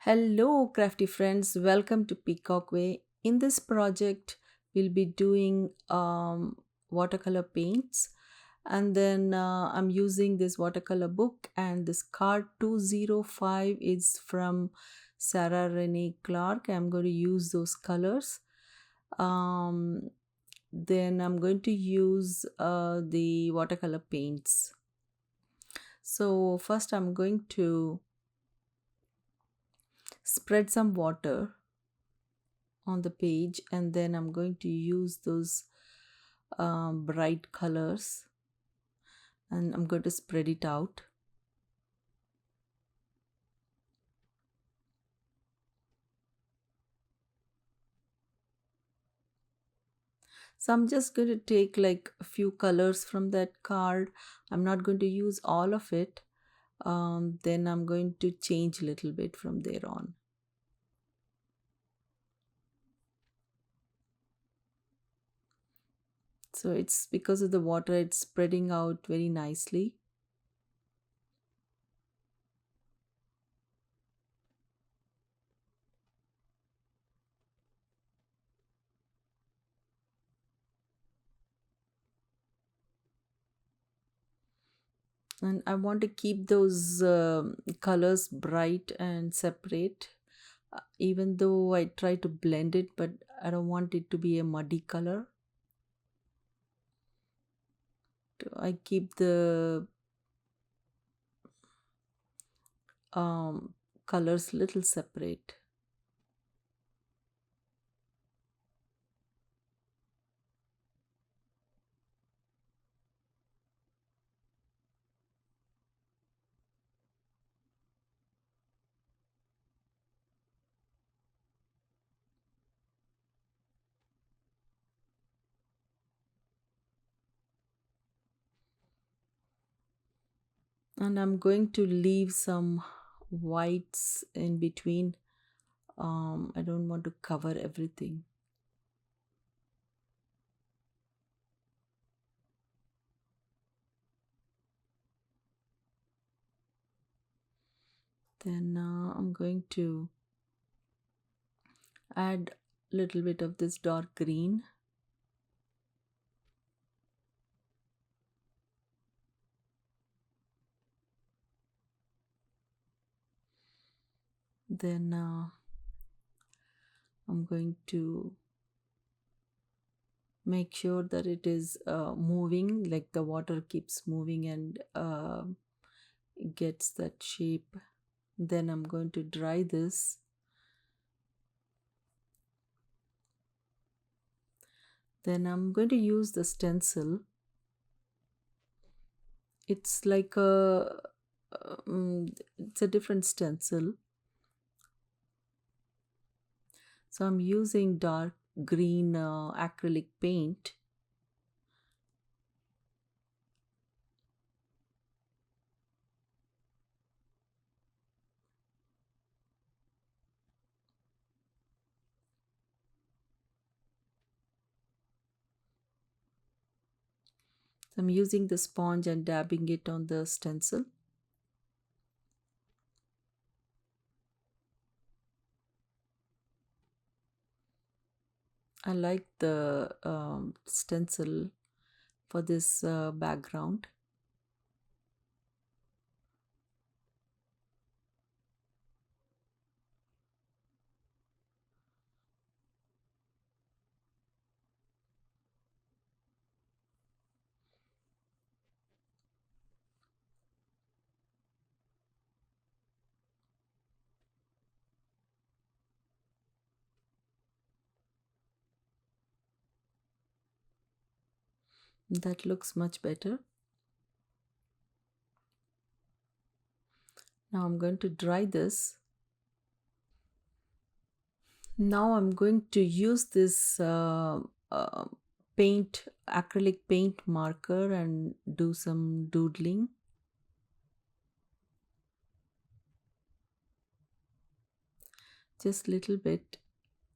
Hello, crafty friends. Welcome to Peacock Way. In this project, we'll be doing watercolor paints, and then I'm using this watercolor book. And this card 205 is from Sarah Renee Clark. I'm going to use those colors. Um, then I'm going to use the watercolor paints. So, first, I'm going to spread some water on the page, and then I'm going to use those bright colors, and I'm going to spread it out. So I'm just going to take like a few colors from that card. I'm not going to use all of it. Then I'm going to change a little bit from there on. So it's because of the water, it's spreading out very nicely. And I want to keep those colors bright and separate, even though I try to blend it, but I don't want it to be a muddy color. I keep the um, colors little separate. And I'm going to leave some whites in between. I don't want to cover everything. Then I'm going to add a little bit of this dark green. Then I'm going to make sure that it is moving, like the water keeps moving and gets that shape. Then I'm going to dry this. Then I'm going to use the stencil. It's like it's a different stencil. So I'm using dark green acrylic paint. I'm using the sponge and dabbing it on the stencil. I like the stencil for this background. That looks much better. Now I'm going to dry this. Now I'm going to use this uh, acrylic paint marker and do some doodling. Just little bit.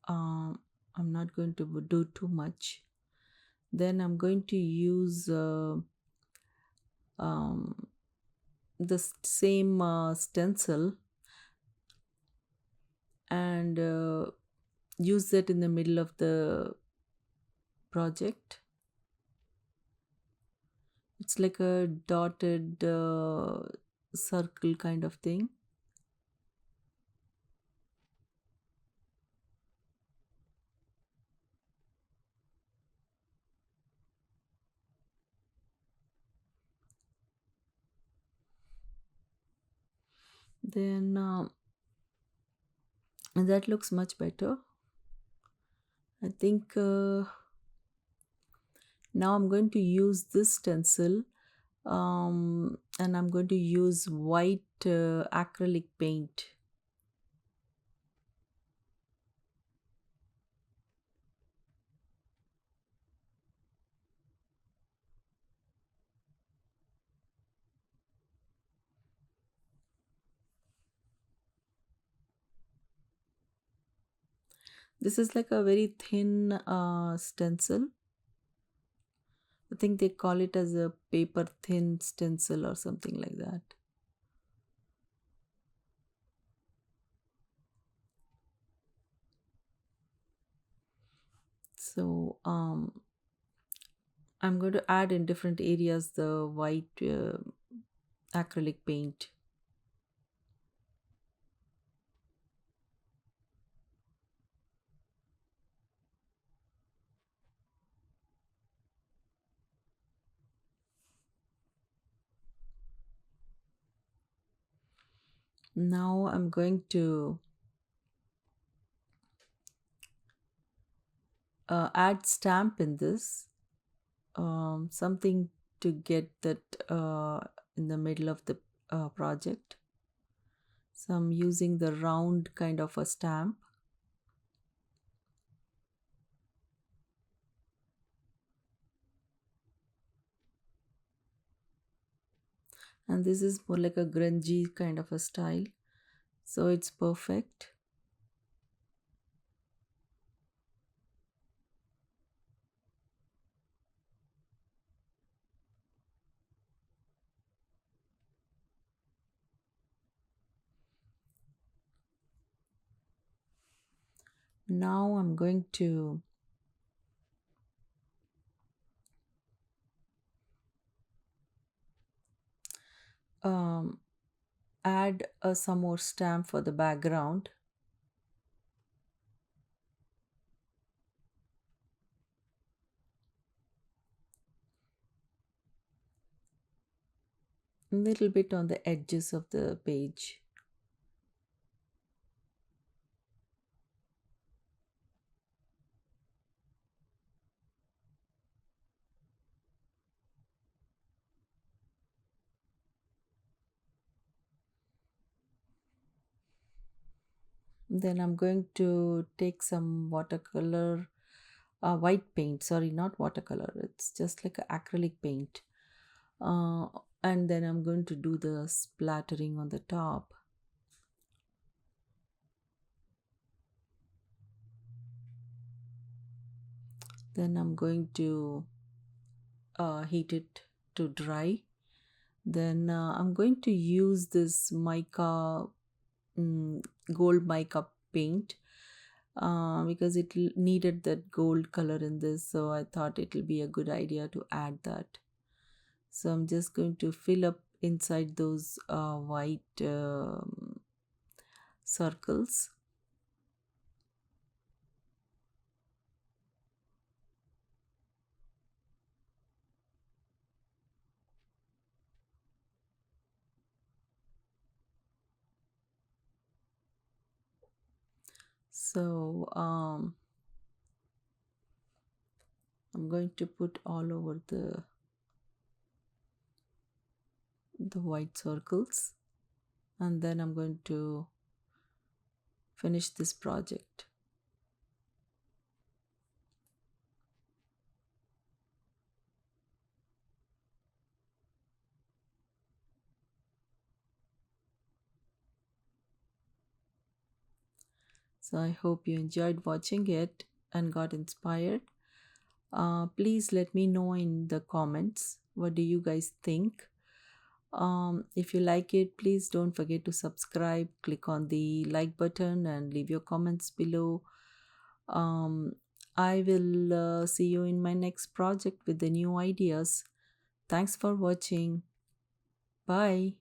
I'm not going to do too much. Then I'm going to use the same stencil, and use that in the middle of the project. It's like a dotted circle kind of thing. Then that looks much better. I think now I'm going to use this stencil, and I'm going to use white acrylic paint. This is like a very thin stencil. I think they call it as a paper thin stencil or something like that. So I'm going to add in different areas the white acrylic paint. Now I'm going to add stamp in this, something to get that in the middle of the project. So I'm using the round kind of a stamp. And this is more like a grungy kind of a style. So it's perfect. Now I'm going to um, add some more stamp for the background. A little bit on the edges of the page. Then I'm going to take some watercolor, white paint. Sorry, not watercolor. It's just like a acrylic paint. Uh, and then I'm going to do the splattering on the top. Then I'm going to heat it to dry. Then I'm going to use this mica, mm, gold mica paint, because it needed that gold color in this, so I thought it will be a good idea to add that. So I'm just going to fill up inside those white circles. So I'm going to put all over the white circles, and then I'm going to finish this project. So I hope you enjoyed watching it and got inspired. Please let me know in the comments, what do you guys think? If you like it, please don't forget to subscribe, click on the like button, and leave your comments below. um, I will see you in my next project with the new ideas. Thanks for watching. Bye.